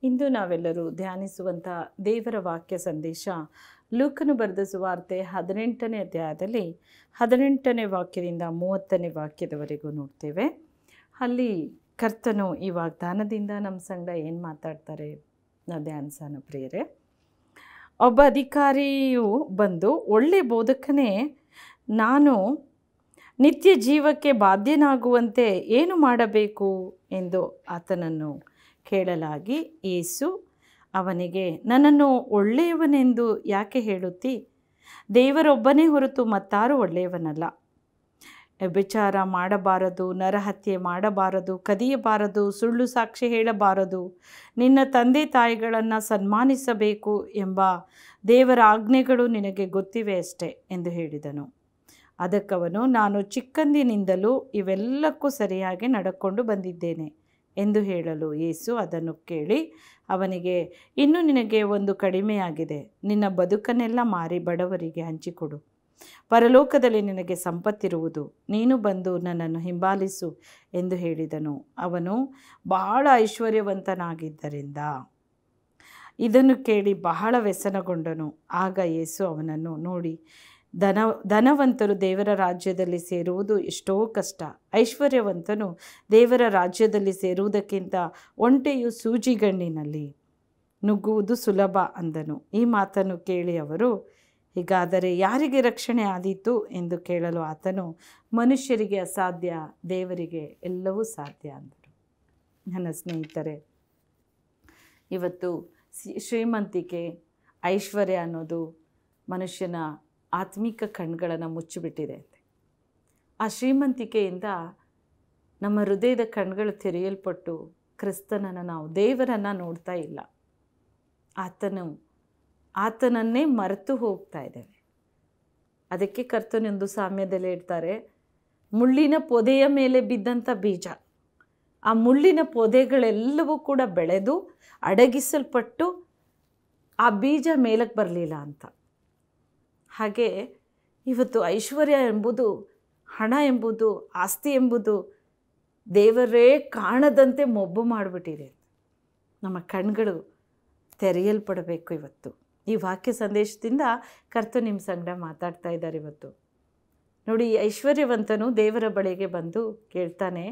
ಇಂದು ನಾವೆಲ್ಲರೂ ಧ್ಯಾನಿಸುವಂಥ ದೇವರ ವಾಕ್ಯ ಸಂದೇಶ ಲೂಕನು ಬರೆದ ಸುವಾರ್ತೆ 18ನೇ ಅಧ್ಯಾಯದಲ್ಲಿ 18ನೇ ವಾಕ್ಯದಿಂದ 30ನೇ ವಾಕ್ಯದವರೆಗೂ ನೋಡ್ತೇವೆ. ಅಲ್ಲಿ ಕರ್ತನು ಈ ವಾಗ್ದಾನದಿಂದ ನಮ್ಮ ಸಂಗಡ ಏನು ಮಾತಾಡ್ತಾರೆ ನಾವು ಧ್ಯಾನಿಸೋಣ ಪ್ರಿಯರೇ. ಒಬ್ಬ ಅಧಿಕಾರಿಯು ಬಂದು, ಒಳ್ಳೆ ಬೋಧಕನೇ, ನಾನು ನಿತ್ಯ ಜೀವಕ್ಕೆ ಬಾಧ್ಯನಾಗುವಂತೆ ಏನು ಮಾಡಬೇಕು ಎಂದು ಆತನನ್ನು ಕೇಳಲಾಗಿ, ಯೇಸು ಅವನಿಗೆ, ನನ್ನನ್ನು ಒಳ್ಳೆಯವನೆಂದು ಯಾಕೆ ಹೇಳುತ್ತಿ? ದೇವರೊಬ್ಬನೇ ಹೊರತು ಮತ್ತಾರೂ ಒಳ್ಳೆಯವನಲ್ಲ. ವ್ಯಭಿಚಾರ ಮಾಡಬಾರದು, ನರಹತ್ಯೆ ಮಾಡಬಾರದು, ಕದಿಯಬಾರದು, ಸುಳ್ಳು ಸಾಕ್ಷಿ ಹೇಳಬಾರದು, ನಿನ್ನ ತಂದೆ ತಾಯಿಗಳನ್ನು ಸನ್ಮಾನಿಸಬೇಕು ಎಂಬ ದೇವರ ಆಜ್ಞೆಗಳು ನಿನಗೆ ಗೊತ್ತಿವೆ ಅಷ್ಟೆ ಎಂದು ಹೇಳಿದನು. ಅದಕ್ಕವನು, ನಾನು ಚಿಕ್ಕಂದಿನಿಂದಲೂ ಇವೆಲ್ಲಕ್ಕೂ ಸರಿಯಾಗಿ ನಡ್ಕೊಂಡು ಬಂದಿದ್ದೇನೆ ಎಂದು ಹೇಳಲು, ಯೇಸು ಅದನ್ನು ಕೇಳಿ ಅವನಿಗೆ, ಇನ್ನು ನಿನಗೆ ಒಂದು ಕಡಿಮೆಯಾಗಿದೆ. ನಿನ್ನ ಬದುಕನ್ನೆಲ್ಲ ಮಾರಿ ಬಡವರಿಗೆ ಹಂಚಿಕೊಡು, ಪರಲೋಕದಲ್ಲಿ ನಿನಗೆ ಸಂಪತ್ತಿರುವುದು. ನೀನು ಬಂದು ನನ್ನನ್ನು ಹಿಂಬಾಲಿಸು ಎಂದು ಹೇಳಿದನು. ಅವನು ಬಹಳ ಐಶ್ವರ್ಯವಂತನಾಗಿದ್ದರಿಂದ ಇದನ್ನು ಕೇಳಿ ಬಹಳ ವ್ಯಸನಗೊಂಡನು. ಆಗ ಯೇಸು ಅವನನ್ನು ನೋಡಿ, ಧನವಂತರು ದೇವರ ರಾಜ್ಯದಲ್ಲಿ ಸೇರುವುದು ಎಷ್ಟೋ ಕಷ್ಟ. ಐಶ್ವರ್ಯವಂತನು ದೇವರ ರಾಜ್ಯದಲ್ಲಿ ಸೇರುವುದಕ್ಕಿಂತ ಒಂಟೆಯು ಸೂಜಿಗಣ್ಣಿನಲ್ಲಿ ನುಗ್ಗುವುದು ಸುಲಭ ಅಂದನು. ಈ ಮಾತನ್ನು ಕೇಳಿ ಅವರು, ಹೀಗಾದರೆ ಯಾರಿಗೆ ರಕ್ಷಣೆ ಆದೀತು ಎಂದು ಕೇಳಲು ಆತನು, ಮನುಷ್ಯರಿಗೆ ಅಸಾಧ್ಯ, ದೇವರಿಗೆ ಎಲ್ಲವೂ ಸಾಧ್ಯ ಅಂದರು. ನನ್ನ ಸ್ನೇಹಿತರೆ, ಇವತ್ತು ಶ್ರೀಮಂತಿಕೆ, ಐಶ್ವರ್ಯ ಅನ್ನೋದು ಮನುಷ್ಯನ ಆತ್ಮಿಕ ಕಣ್ಗಳನ್ನು ಮುಚ್ಚಿಬಿಟ್ಟಿದೆ. ಆ ಶ್ರೀಮಂತಿಕೆಯಿಂದ ನಮ್ಮ ಹೃದಯದ ಕಣ್ಗಳು ತೆರೆಯಲ್ಪಟ್ಟು ಕ್ರಿಸ್ತನನ್ನು, ನಾವು ದೇವರನ್ನು ನೋಡ್ತಾ ಇಲ್ಲ, ಆತನನ್ನೇ ಮರೆತು ಹೋಗ್ತಾ ಇದ್ದೇವೆ. ಅದಕ್ಕೆ ಕರ್ತನೊಂದು ಸಾಮ್ಯದಲ್ಲಿ ಹೇಳ್ತಾರೆ, ಮುಳ್ಳಿನ ಪೊದೆಯ ಮೇಲೆ ಬಿದ್ದಂಥ ಬೀಜ, ಆ ಮುಳ್ಳಿನ ಪೊದೆಗಳೆಲ್ಲವೂ ಕೂಡ ಬೆಳೆದು ಅಡಗಿಸಲ್ಪಟ್ಟು ಆ ಬೀಜ ಮೇಲಕ್ಕೆ ಬರಲಿಲ್ಲ ಅಂತ. ಹಾಗೆ ಇವತ್ತು ಐಶ್ವರ್ಯ ಎಂಬುದು, ಹಣ ಎಂಬುದು, ಆಸ್ತಿ ಎಂಬುದು ದೇವರೇ ಕಾಣದಂತೆ ಮೊಬ್ಬು ಮಾಡಿಬಿಟ್ಟಿದೆ. ನಮ್ಮ ಕಣ್ಗಳು ತೆರೆಯಲ್ಪಡಬೇಕು. ಇವತ್ತು ಈ ವಾಕ್ಯ ಸಂದೇಶದಿಂದ ಕರ್ತ ನಿಮ್ಮ ಸಂಗಡ ಮಾತಾಡ್ತಾ ಇದ್ದಾರೆ. ಇವತ್ತು ನೋಡಿ, ಐಶ್ವರ್ಯವಂತನು ದೇವರ ಬಳಿಗೆ ಬಂದು ಕೇಳ್ತಾನೆ,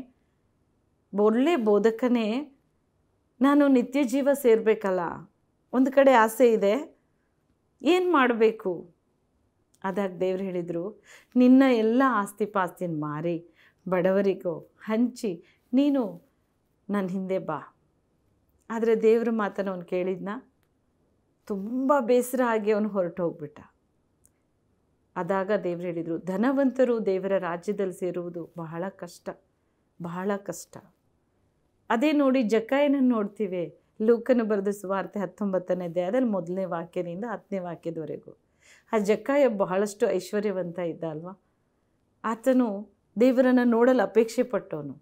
ಒಳ್ಳೆ ಬೋಧಕನೇ, ನಾನು ನಿತ್ಯ ಜೀವ ಸೇರಬೇಕಲ್ಲ, ಒಂದು ಕಡೆ ಆಸೆ ಇದೆ, ಏನು ಮಾಡಬೇಕು? ಅದಾಗ ದೇವ್ರು ಹೇಳಿದರು, ನಿನ್ನ ಎಲ್ಲ ಆಸ್ತಿ ಪಾಸ್ತಿನ ಮಾರಿ ಬಡವರಿಗೂ ಹಂಚಿ ನೀನು ನನ್ನ ಹಿಂದೆ ಬಾ. ಆದರೆ ದೇವ್ರ ಮಾತನ್ನು ಅವನು ಕೇಳಿದ್ನ, ತುಂಬ ಬೇಸರ ಆಗಿ ಅವನು ಹೊರಟು ಹೋಗ್ಬಿಟ್ಟ. ಅದಾಗ ದೇವ್ರು ಹೇಳಿದರು, ಧನವಂತರು ದೇವರ ರಾಜ್ಯದಲ್ಲಿ ಸೇರುವುದು ಬಹಳ ಕಷ್ಟ, ಬಹಳ ಕಷ್ಟ. ಅದೇ ನೋಡಿ, ಜಕ್ಕಾಯನನ್ನು ನೋಡ್ತೀವಿ. ಲೂಕನು ಬರೆದ ಸುವಾರ್ತೆ 19ನೇ ಅಧ್ಯಾಯದಲ್ಲಿ 1ನೇ ವಾಕ್ಯದಿಂದ 10ನೇ ವಾಕ್ಯದವರೆಗೂ. ಆ ಜಕ್ಕಾಯ ಬಹಳಷ್ಟು ಐಶ್ವರ್ಯವಂತ ಇದ್ದ ಅಲ್ವಾ. ಆತನು ದೇವರನ್ನು ನೋಡಲು ಅಪೇಕ್ಷೆ ಪಟ್ಟವನು.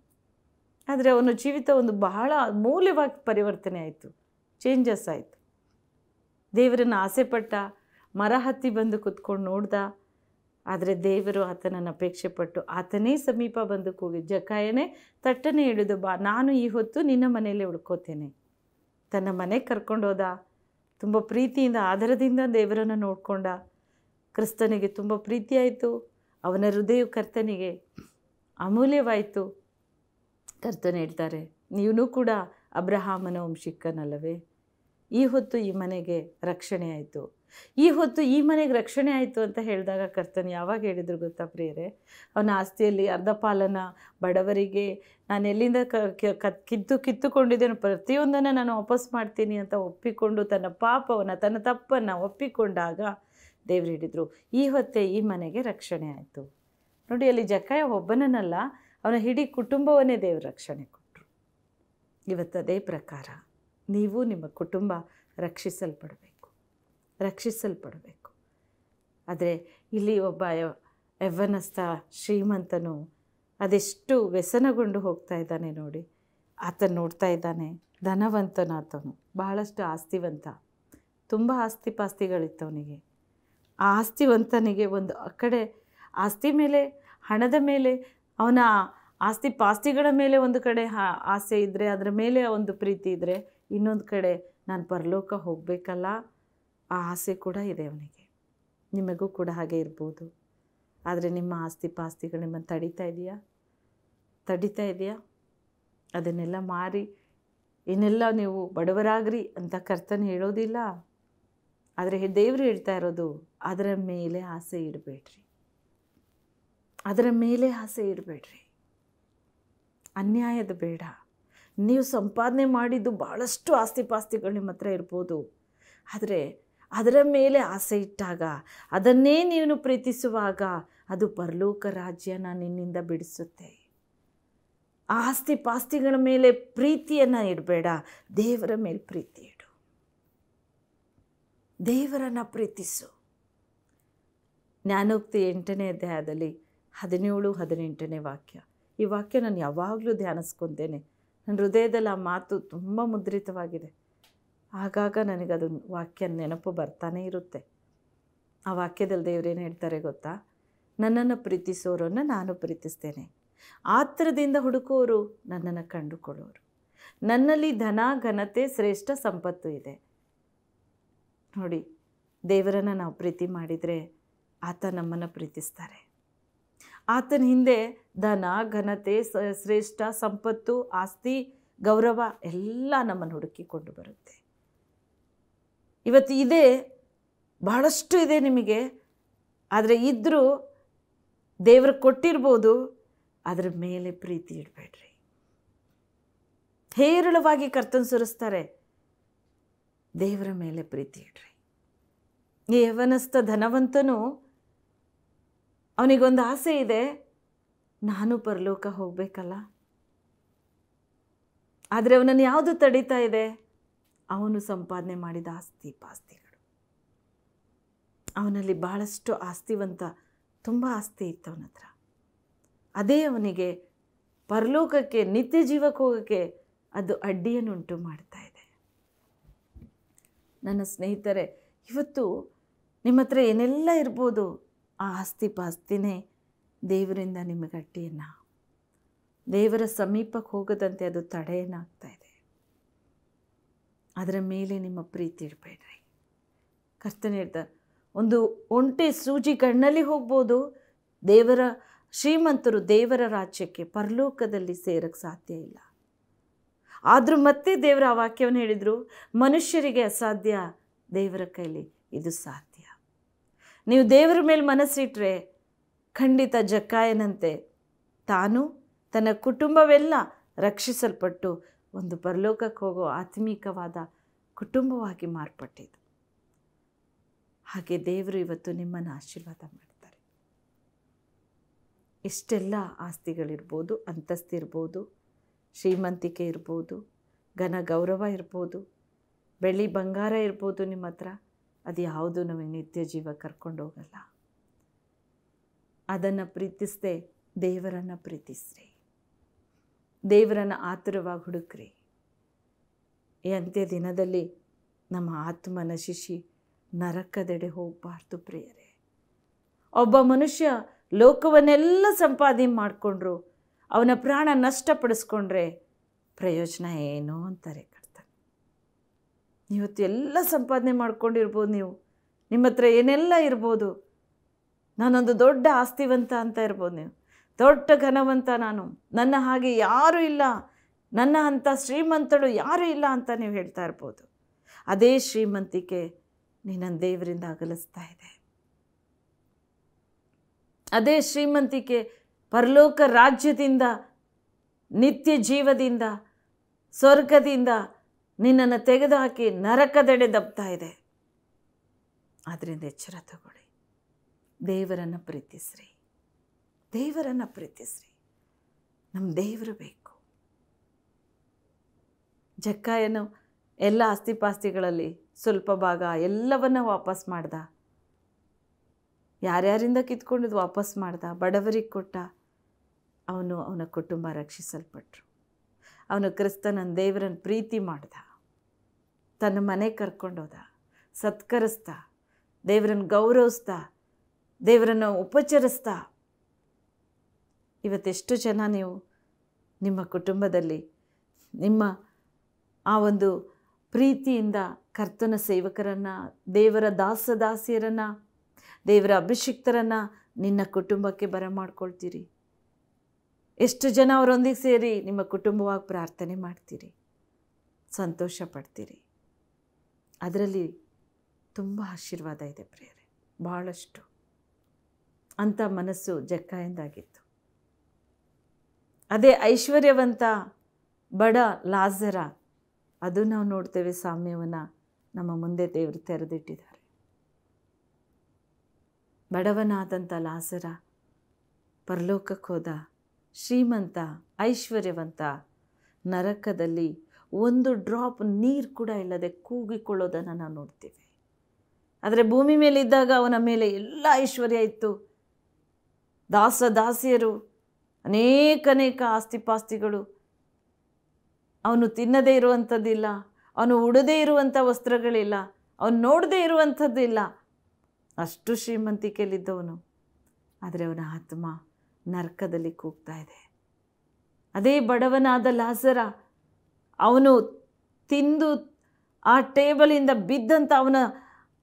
ಆದರೆ ಅವನ ಜೀವಿತ ಒಂದು ಬಹಳ ಮೌಲ್ಯವಾಗಿ ಪರಿವರ್ತನೆ ಆಯಿತು, ಚೇಂಜಸ್ ಆಯಿತು. ದೇವರನ್ನು ಆಸೆ ಪಟ್ಟ, ಮರ ಹತ್ತಿ ಬಂದು ಕುತ್ಕೊಂಡು ನೋಡ್ದ. ಆದರೆ ದೇವರು ಆತನನ್ನು ಅಪೇಕ್ಷೆ ಪಟ್ಟು ಆತನೇ ಸಮೀಪ ಬಂದು ಕೂಗಿ, ಜಕ್ಕಾಯನೇ ತಟ್ಟನೆ ಹಿಡಿದು ಬಾ, ನಾನು ಈ ಹೊತ್ತು ನಿನ್ನ ಮನೆಯಲ್ಲೇ ಉಳ್ಕೋತೇನೆ. ತನ್ನ ಮನೆಗೆ ಕರ್ಕೊಂಡೋದ. ತುಂಬ ಪ್ರೀತಿಯಿಂದ, ಆದರದಿಂದ ದೇವರನ್ನು ನೋಡಿಕೊಂಡ. ಕ್ರಿಸ್ತನಿಗೆ ತುಂಬ ಪ್ರೀತಿ ಆಯಿತು. ಅವನ ಹೃದಯ ಕರ್ತನಿಗೆ ಅಮೂಲ್ಯವಾಯಿತು. ಕರ್ತನ ಹೇಳ್ತಾರೆ, ನೀವೂ ಕೂಡ ಅಬ್ರಹಾಮನ ವಂಶಿಕನಲ್ಲವೇ? ಈ ಹೊತ್ತು ಈ ಮನೆಗೆ ರಕ್ಷಣೆ ಆಯಿತು. ಈ ಹೊತ್ತು ಈ ಮನೆಗೆ ರಕ್ಷಣೆ ಆಯಿತು ಅಂತ ಹೇಳಿದಾಗ ಕರ್ತನು ಯಾವಾಗ ಹೇಳಿದ್ರು ಗೊತ್ತಾ ಪ್ರಿಯರೇ? ಅವನ ಆಸ್ತಿಯಲ್ಲಿ ಅರ್ಧ ಪಾಲನ್ನು ಬಡವರಿಗೆ, ನಾನು ಎಲ್ಲಿಂದ ಕಿತ್ತುಕೊಂಡಿದ್ದೇನೆ ಪ್ರತಿಯೊಂದನ್ನು ನಾನು ವಾಪಸ್ ಮಾಡ್ತೀನಿ ಅಂತ ಒಪ್ಪಿಕೊಂಡು, ತನ್ನ ಪಾಪವನ್ನು, ತನ್ನ ತಪ್ಪನ್ನು ಒಪ್ಪಿಕೊಂಡಾಗ ದೇವ್ರು ಹೇಳಿದರು, ಈ ಹೊತ್ತೇ ಈ ಮನೆಗೆ ರಕ್ಷಣೆ ಆಯಿತು. ನೋಡಿ, ಅಲ್ಲಿ ಜಕ್ಕಾಯ ಒಬ್ಬನನ್ನಲ್ಲ, ಅವನ ಇಡೀ ಕುಟುಂಬವನ್ನೇ ದೇವ್ರ ರಕ್ಷಣೆ ಕೊಟ್ಟರು. ಇವತ್ತು ಅದೇ ಪ್ರಕಾರ ನೀವು, ನಿಮ್ಮ ಕುಟುಂಬ ರಕ್ಷಿಸಲ್ಪಡಬೇಕು. ಆದರೆ ಇಲ್ಲಿ ಒಬ್ಬ ಯೌವನಸ್ಥ ಶ್ರೀಮಂತನು ಅದೆಷ್ಟು ವ್ಯಸನಗೊಂಡು ಹೋಗ್ತಾ ಇದ್ದಾನೆ ನೋಡಿ. ಆತನು ನೋಡ್ತಾ ಇದ್ದಾನೆ, ಧನವಂತನಾತನು, ಬಹಳಷ್ಟು ಆಸ್ತಿವಂತ, ತುಂಬ ಆಸ್ತಿ ಪಾಸ್ತಿಗಳಿತ್ತು ಅವನಿಗೆ. ಆ ಆಸ್ತಿವಂತನಿಗೆ ಒಂದು ಕಡೆ ಆಸ್ತಿ ಮೇಲೆ, ಹಣದ ಮೇಲೆ, ಅವನ ಆಸ್ತಿ ಪಾಸ್ತಿಗಳ ಮೇಲೆ ಒಂದು ಕಡೆ ಆಸೆ ಇದ್ದರೆ, ಅದರ ಮೇಲೆ ಒಂದು ಪ್ರೀತಿ ಇದ್ದರೆ, ಇನ್ನೊಂದು ಕಡೆ ನಾನು ಪರಲೋಕ ಹೋಗಬೇಕಲ್ಲ ಆ ಆಸೆ ಕೂಡ ಇದೆ ಅವನಿಗೆ. ನಿಮಗೂ ಕೂಡ ಹಾಗೆ ಇರ್ಬೋದು. ಆದರೆ ನಿಮ್ಮ ಆಸ್ತಿ ಪಾಸ್ತಿಗಳು ನಿಮ್ಮನ್ನು ತಡೀತಾ ಇದೆಯಾ? ಅದನ್ನೆಲ್ಲ ಮಾರಿ ಇನ್ನೆಲ್ಲ ನೀವು ಬಡವರಾಗ್ರಿ ಅಂತ ಕರ್ತನ ಹೇಳೋದಿಲ್ಲ. ಆದರೆ ದೇವರು ಹೇಳ್ತಾ ಇರೋದು ಅದರ ಮೇಲೆ ಆಸೆ ಇಡಬೇಡ್ರಿ. ಅನ್ಯಾಯದ ಬೇಡ. ನೀವು ಸಂಪಾದನೆ ಮಾಡಿದ್ದು ಭಾಳಷ್ಟು ಆಸ್ತಿ ಪಾಸ್ತಿಗಳು ನಿಮ್ಮ ಹತ್ರ ಇರ್ಬೋದು. ಆದರೆ ಅದರ ಮೇಲೆ ಆಸೆ ಇಟ್ಟಾಗ, ಅದನ್ನೇ ನೀನು ಪ್ರೀತಿಸುವಾಗ ಅದು ಪರಲೋಕ ರಾಜ್ಯನ ನಿನ್ನಿಂದ ಬಿಡಿಸುತ್ತೆ. ಆಸ್ತಿ ಪಾಸ್ತಿಗಳ ಮೇಲೆ ಪ್ರೀತಿಯನ್ನು ಇಡಬೇಡ, ದೇವರ ಮೇಲೆ ಪ್ರೀತಿ ಇಡು. ದೇವರನ್ನು ಪ್ರೀತಿಸು. ಜ್ಞಾನೋಕ್ತಿ 8ನೇ ಅಧ್ಯಾಯದಲ್ಲಿ 17-18 ವಾಕ್ಯ. ಈ ವಾಕ್ಯ ನಾನು ಯಾವಾಗಲೂ ಧ್ಯಾನಿಸ್ಕೊತೇನೆ. ನನ್ನ ಹೃದಯದಲ್ಲಿ ಆ ಮಾತು ತುಂಬ ಮುದ್ರಿತವಾಗಿದೆ. ಆಗಾಗ ನನಗದು ವಾಕ್ಯ ನೆನಪು ಬರ್ತಾನೆ ಇರುತ್ತೆ. ಆ ವಾಕ್ಯದಲ್ಲಿ ದೇವರೇನು ಹೇಳ್ತಾರೆ ಗೊತ್ತಾ? ನನ್ನನ್ನು ಪ್ರೀತಿಸೋರನ್ನು ನಾನು ಪ್ರೀತಿಸ್ತೇನೆ, ಆತ್ರದಿಂದ ಹುಡುಕೋರು ನನ್ನನ್ನು ಕಂಡುಕೊಳ್ಳೋರು. ನನ್ನಲ್ಲಿ ಧನ ಘನತೆ ಶ್ರೇಷ್ಠ ಸಂಪತ್ತು ಇದೆ. ನೋಡಿ, ದೇವರನ್ನು ನಾವು ಪ್ರೀತಿ ಮಾಡಿದರೆ ಆತ ನಮ್ಮನ್ನು ಪ್ರೀತಿಸ್ತಾರೆ. ಆತನ ಹಿಂದೆ ಧನ ಘನತೆ ಶ್ರೇಷ್ಠ ಸಂಪತ್ತು ಆಸ್ತಿ ಗೌರವ ಎಲ್ಲ ನಮ್ಮನ್ನು ಹುಡುಕಿಕೊಂಡು ಬರುತ್ತೆ. ಇವತ್ತು ಇದೆ, ಬಹಳಷ್ಟು ಇದೆ ನಿಮಗೆ. ಆದರೆ ಇದ್ದರೂ ದೇವರು ಕೊಟ್ಟಿರ್ಬೋದು, ಅದರ ಮೇಲೆ ಪ್ರೀತಿ ಇಡಬೇಡ್ರಿ. ಹೇರಳವಾಗಿ ಕರ್ತನ ಸುರಿಸ್ತಾರೆ, ದೇವರ ಮೇಲೆ ಪ್ರೀತಿ ಇಡ್ರಿ. ಈ ಯವನಸ್ಥ ಧನವಂತನು ಅವನಿಗೊಂದು ಆಸೆ ಇದೆ, ನಾನು ಪರಲೋಕ ಹೋಗಬೇಕಲ್ಲ. ಆದರೆ ಅವನನ್ನು ಯಾವುದು ತಡೀತಾ ಇದೆ? ಅವನು ಸಂಪಾದನೆ ಮಾಡಿದ ಆಸ್ತಿ ಪಾಸ್ತಿಗಳು. ಅವನಲ್ಲಿ ಬಹಳಷ್ಟು ಆಸ್ತಿವಂತ, ತುಂಬ ಆಸ್ತಿ ಇತ್ತು ಅವನ ಹತ್ರ. ಅದೇ ಅವನಿಗೆ ಪರಲೋಕಕ್ಕೆ ನಿತ್ಯ ಜೀವಕ್ಕೆ ಹೋಗೋಕ್ಕೆ ಅದು ಅಡ್ಡಿಯನ್ನುಂಟು ಮಾಡ್ತಾ ಇದೆ. ನನ್ನ ಸ್ನೇಹಿತರೆ, ಇವತ್ತು ನಿಮ್ಮ ಹತ್ರ ಏನೆಲ್ಲ ಇರ್ಬೋದು, ಆ ಆಸ್ತಿ ಪಾಸ್ತಿನೇ ದೇವರಿಂದ ನಿಮಗೆ ಅಡ್ಡಿಯನ್ನು, ದೇವರ ಸಮೀಪಕ್ಕೆ ಹೋಗದಂತೆ ಅದು ತಡೆಯನ್ನಾಗ್ತಾ ಇದೆ. ಅದರ ಮೇಲೆ ನಿಮ್ಮ ಪ್ರೀತಿ ಇಡಬೇಡ್ರಿ. ಕರ್ತನ ಹೇಳ್ತಾರೆ, ಒಂದು ಒಂಟೆ ಸೂಜಿ ಕಣ್ಣಲ್ಲಿ ಹೋಗ್ಬೋದು, ದೇವರ ಶ್ರೀಮಂತರು ದೇವರ ರಾಜ್ಯಕ್ಕೆ ಪರಲೋಕದಲ್ಲಿ ಸೇರಕ್ಕೆ ಸಾಧ್ಯ ಇಲ್ಲ. ಆದರೂ ಮತ್ತೆ ದೇವರ ಆ ವಾಕ್ಯವನ್ನು ಹೇಳಿದರು, ಮನುಷ್ಯರಿಗೆ ಅಸಾಧ್ಯ, ದೇವರ ಕೈಲಿ ಇದು ಸಾಧ್ಯ. ನೀವು ದೇವರ ಮೇಲೆ ಮನಸ್ಸಿಟ್ರೆ ಖಂಡಿತ ಜಕ್ಕಾಯನಂತೆ ತಾನು ತನ್ನ ಕುಟುಂಬವೆಲ್ಲ ರಕ್ಷಿಸಲ್ಪಟ್ಟು ಒಂದು ಪರಲೋಕಕ್ಕೆ ಹೋಗೋ ಆತ್ಮೀಕವಾದ ಕುಟುಂಬವಾಗಿ ಮಾರ್ಪಟ್ಟಿದ್ದು. ಹಾಗೆ ದೇವರು ಇವತ್ತು ನಿಮ್ಮನ್ನು ಆಶೀರ್ವಾದ ಮಾಡ್ತಾರೆ. ಇಷ್ಟೆಲ್ಲ ಆಸ್ತಿಗಳಿರ್ಬೋದು, ಅಂತಸ್ತಿರ್ಬೋದು, ಶ್ರೀಮಂತಿಕೆ ಇರ್ಬೋದು, ಘನ ಗೌರವ ಇರ್ಬೋದು, ಬೆಳ್ಳಿ ಬಂಗಾರ ಇರ್ಬೋದು ನಿಮ್ಮ ಹತ್ರ, ಅದು ಯಾವುದು ನಮಗೆ ನಿತ್ಯ ಜೀವ ಕರ್ಕೊಂಡು ಹೋಗಲ್ಲ. ಅದನ್ನು ಪ್ರೀತಿಸದೆ ದೇವರನ್ನು ಪ್ರೀತಿಸ್ರಿ. ದೇವರನ್ನು ಆತುರವಾಗಿ ಹುಡುಕ್ರಿ. ಈ ಅಂತ್ಯ ದಿನದಲ್ಲಿ ನಮ್ಮ ಆತ್ಮ ನಶಿಸಿ ನರಕದೆಡೆ ಹೋಗಬಾರ್ದು ಪ್ರಿಯರೇ. ಒಬ್ಬ ಮನುಷ್ಯ ಲೋಕವನ್ನೆಲ್ಲ ಸಂಪಾದನೆ ಮಾಡಿಕೊಂಡ್ರು, ಅವನ ಪ್ರಾಣ ನಷ್ಟಪಡಿಸ್ಕೊಂಡ್ರೆ ಪ್ರಯೋಜನ ಏನು ಅಂತಾರೆ ಕರ್ತನು. ಇವತ್ತು ಎಲ್ಲ ಸಂಪಾದನೆ ಮಾಡ್ಕೊಂಡಿರ್ಬೋದು, ನಿಮ್ಮ ಹತ್ರ ಏನೆಲ್ಲ ಇರ್ಬೋದು, ನಾನೊಂದು ದೊಡ್ಡ ಆಸ್ತಿವಂತ ಅಂತ ಇರ್ಬೋದು, ನೀವು ದೊಡ್ಡ ಘನವಂತ, ನನ್ನ ಹಾಗೆ ಯಾರೂ ಇಲ್ಲ, ನನ್ನ ಅಂಥ ಶ್ರೀಮಂತಳು ಯಾರೂ ಇಲ್ಲ ಅಂತ ನೀವು ಹೇಳ್ತಾ ಇರ್ಬೋದು. ಅದೇ ಶ್ರೀಮಂತಿಕೆ ನಿನ್ನನ್ನು ದೇವರಿಂದ ಅಗಲಿಸ್ತಾ ಇದೆ. ಅದೇ ಶ್ರೀಮಂತಿಕೆ ಪರಲೋಕ ರಾಜ್ಯದಿಂದ, ನಿತ್ಯ ಜೀವದಿಂದ, ಸ್ವರ್ಗದಿಂದ ನಿನ್ನನ್ನು ತೆಗೆದುಹಾಕಿ ನರಕದೆಡೆ ದಬ್ತಾ ಇದೆ. ಆದ್ದರಿಂದ ಎಚ್ಚರ ತಗೊಳ್ಳಿ. ದೇವರನ್ನು ಪ್ರೀತಿಸ್ರಿ, ದೇವರನ್ನು ಪ್ರೀತಿಸ್ರಿ. ನಮ್ಮ ದೇವರು ಬೇಕು. ಜಕ್ಕಾಯನು ಎಲ್ಲ ಆಸ್ತಿಪಾಸ್ತಿಗಳಲ್ಲಿ ಸ್ವಲ್ಪ ಭಾಗ ಎಲ್ಲವನ್ನ ವಾಪಸ್ ಮಾಡ್ದ. ಯಾರ್ಯಾರಿಂದ ಕಿತ್ಕೊಂಡಿದ್ದು ವಾಪಸ್ ಮಾಡ್ದ, ಬಡವರಿಗೆ ಕೊಟ್ಟ. ಅವನ ಕುಟುಂಬ ರಕ್ಷಿಸಲ್ಪಟ್ರು. ಅವನು ಕ್ರಿಸ್ತನ ದೇವರನ್ನು ಪ್ರೀತಿ ಮಾಡ್ದ, ತನ್ನ ಮನೆ ಕರ್ಕೊಂಡೋದ, ಸತ್ಕರಿಸ್ದ, ದೇವರನ್ನು ಗೌರವಿಸ್ದ, ದೇವರನ್ನು ಉಪಚರಿಸ್ದ. ಇವತ್ತೆಷ್ಟು ಜನ ನೀವು ನಿಮ್ಮ ಕುಟುಂಬದಲ್ಲಿ ನಿಮ್ಮ ಆ ಒಂದು ಪ್ರೀತಿಯಿಂದ ಕರ್ತನ ಸೇವಕರನ್ನು, ದೇವರ ದಾಸದಾಸಿಯರನ್ನು, ದೇವರ ಅಭಿಷಿಕ್ತರನ್ನು ನಿನ್ನ ಕುಟುಂಬಕ್ಕೆ ಬರಮಾಡ್ಕೊಳ್ತೀರಿ. ಎಷ್ಟು ಜನ ಅವರೊಂದಿಗೆ ಸೇರಿ ನಿಮ್ಮ ಕುಟುಂಬವಾಗಿ ಪ್ರಾರ್ಥನೆ ಮಾಡ್ತೀರಿ, ಸಂತೋಷ ಪಡ್ತೀರಿ. ಅದರಲ್ಲಿ ತುಂಬ ಆಶೀರ್ವಾದ ಇದೆ ಪ್ರಿಯರೇ, ಭಾಳಷ್ಟು. ಅಂಥ ಮನಸ್ಸು ಜಕ್ಕಾಯಂದಾಗಿತ್ತು. ಅದೇ ಐಶ್ವರ್ಯವಂತ ಬಡ ಲಾಜರ, ಅದು ನಾವು ನೋಡ್ತೇವೆ. ಸಾಮ್ಯವನ್ನು ನಮ್ಮ ಮುಂದೆ ದೇವರು ತೆರೆದಿಟ್ಟಿದ್ದಾರೆ. ಬಡವನಾದಂಥ ಲಾಜರ ಪರಲೋಕಕ್ಕೆ ಹೋದ. ಶ್ರೀಮಂತ ಐಶ್ವರ್ಯವಂತ ನರಕದಲ್ಲಿ ಒಂದು ಡ್ರಾಪ್ ನೀರು ಕೂಡ ಇಲ್ಲದೆ ಕೂಗಿಕೊಳ್ಳೋದನ್ನು ನಾವು ನೋಡ್ತೀವಿ. ಆದರೆ ಭೂಮಿ ಮೇಲಿದ್ದಾಗ ಅವನ ಮೇಲೆ ಎಲ್ಲ ಐಶ್ವರ್ಯ ಇತ್ತು. ದಾಸಿಯರು, ಅನೇಕ ಆಸ್ತಿಪಾಸ್ತಿಗಳು. ಅವನು ತಿನ್ನದೇ ಇರುವಂಥದ್ದಿಲ್ಲ, ಅವನು ಉಡದೇ ಇರುವಂಥ ವಸ್ತ್ರಗಳಿಲ್ಲ, ಅವನು ನೋಡದೇ ಇರುವಂಥದ್ದಿಲ್ಲ. ಅಷ್ಟು ಶ್ರೀಮಂತಿಕೆಯಲ್ಲಿದ್ದವನು. ಆದರೆ ಅವನ ಆತ್ಮ ನರಕದಲ್ಲಿ ಕೂಗ್ತಾ ಇದೆ. ಅದೇ ಬಡವನಾದ ಲಾಜರ, ಅವನು ತಿಂದು ಆ ಟೇಬಲಿಂದ ಬಿದ್ದಂಥ ಅವನ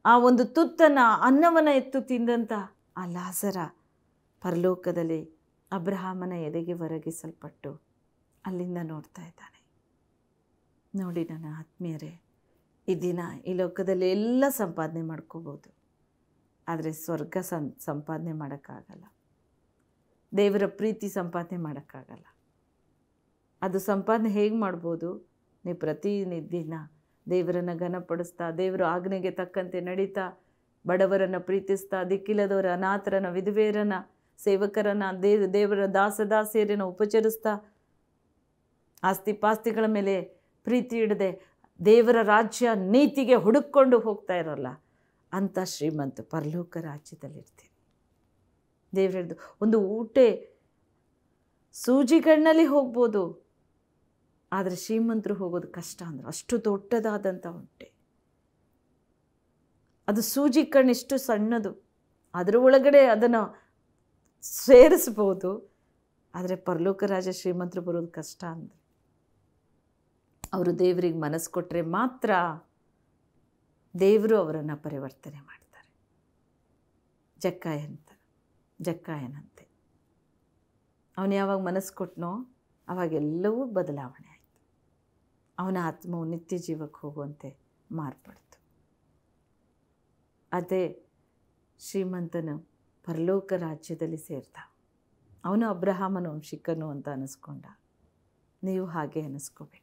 ಆ ಒಂದು ತುತ್ತನ್ನು, ಅನ್ನವನ್ನು ಎತ್ತು ತಿಂದಂಥ ಆ ಲಾಜರ ಪರಲೋಕದಲ್ಲಿ ಅಬ್ರಹಾಮನ ಎದೆಗೆ ಒರಗಿಸಲ್ಪಟ್ಟು ಅಲ್ಲಿಂದ ನೋಡ್ತಾ ಇದ್ದಾನೆ. ನೋಡಿ ನನ್ನ ಆತ್ಮೀಯರೇ, ಈ ದಿನ ಈ ಲೋಕದಲ್ಲಿ ಎಲ್ಲ ಸಂಪಾದನೆ ಮಾಡ್ಕೋಬೋದು, ಆದರೆ ಸ್ವರ್ಗ ಸಂಪಾದನೆ ಮಾಡೋಕ್ಕಾಗಲ್ಲ. ದೇವರ ಪ್ರೀತಿ ಸಂಪಾದನೆ ಮಾಡೋಕ್ಕಾಗಲ್ಲ. ಅದು ಸಂಪಾದನೆ ಹೇಗೆ ಮಾಡ್ಬೋದು? ನೀವು ಪ್ರತಿನಿತ್ಯ ದೇವರನ್ನು ಘನಪಡಿಸ್ತಾ, ದೇವರ ಆಜ್ಞೆಗೆ ತಕ್ಕಂತೆ ನಡೀತಾ, ಬಡವರನ್ನು ಪ್ರೀತಿಸ್ತಾ, ದಿಕ್ಕಿಲ್ಲದವರ, ಅನಾಥರನ್ನು, ವಿಧವೆಯರನ್ನು, ಸೇವಕರನ್ನು, ದೇವರ ದಾಸದಾಸಿಯರನ್ನು ಉಪಚರಿಸ್ತಾ, ಆಸ್ತಿಪಾಸ್ತಿಗಳ ಮೇಲೆ ಪ್ರೀತಿ ಇಡದೆ ದೇವರ ರಾಜ್ಯ ನೀತಿಗೆ ಹುಡುಕೊಂಡು ಹೋಗ್ತಾ ಇರೋಲ್ಲ, ಅಂಥ ಶ್ರೀಮಂತ ಪರಲೋಕ ರಾಜ್ಯದಲ್ಲಿರ್ತೀವಿ. ದೇವ್ರು ಹೇಳಿದ್ದು, ಒಂದು ಊಟೆ ಸೂಜಿಗಣ್ಣಲ್ಲಿ ಹೋಗ್ಬೋದು, ಆದರೆ ಶ್ರೀಮಂತರು ಹೋಗೋದು ಕಷ್ಟ. ಅಂದ್ರೆ ಅಷ್ಟು ದೊಡ್ಡದಾದಂಥ ಊಟೆ. ಅದು ಸೂಜಿ ಕಣ್ಣು ಎಷ್ಟು ಸಣ್ಣದು, ಅದರ ಒಳಗಡೆ ಅದನ್ನು ಸೇರಿಸ್ಬೋದು. ಆದರೆ ಪರಲೋಕ ರಾಜ್ಯ ಶ್ರೀಮಂತರು ಬರೋದು ಕಷ್ಟ. ಅಂದರೆ ಅವರು ದೇವರಿಗೆ ಮನಸ್ಸು ಕೊಟ್ಟರೆ ಮಾತ್ರ ದೇವರು ಅವರನ್ನು ಪರಿವರ್ತನೆ ಮಾಡ್ತಾರೆ. ಜಕ್ಕಾಯನಂತೆ ಅವನು ಯಾವಾಗ ಮನಸ್ಸು ಕೊಟ್ಟನೋ ಅವಾಗೆಲ್ಲವೂ ಬದಲಾವಣೆ ಆಯಿತು. ಅವನ ಆತ್ಮವು ನಿತ್ಯ ಜೀವಕ್ಕೆ ಹೋಗುವಂತೆ ಮಾರ್ಪಡ್ತು. ಅದೇ ಶ್ರೀಮಂತನು ಪರಲೋಕ ರಾಜ್ಯದಲ್ಲಿ ಸೇರ್ದ. ಅವನು ಅಬ್ರಹಾಮನ ವಂಶಿಕನು ಅಂತ ಅನ್ನಿಸ್ಕೊಂಡ. ನೀವು ಹಾಗೆ ಅನ್ನಿಸ್ಕೋಬೇಕು.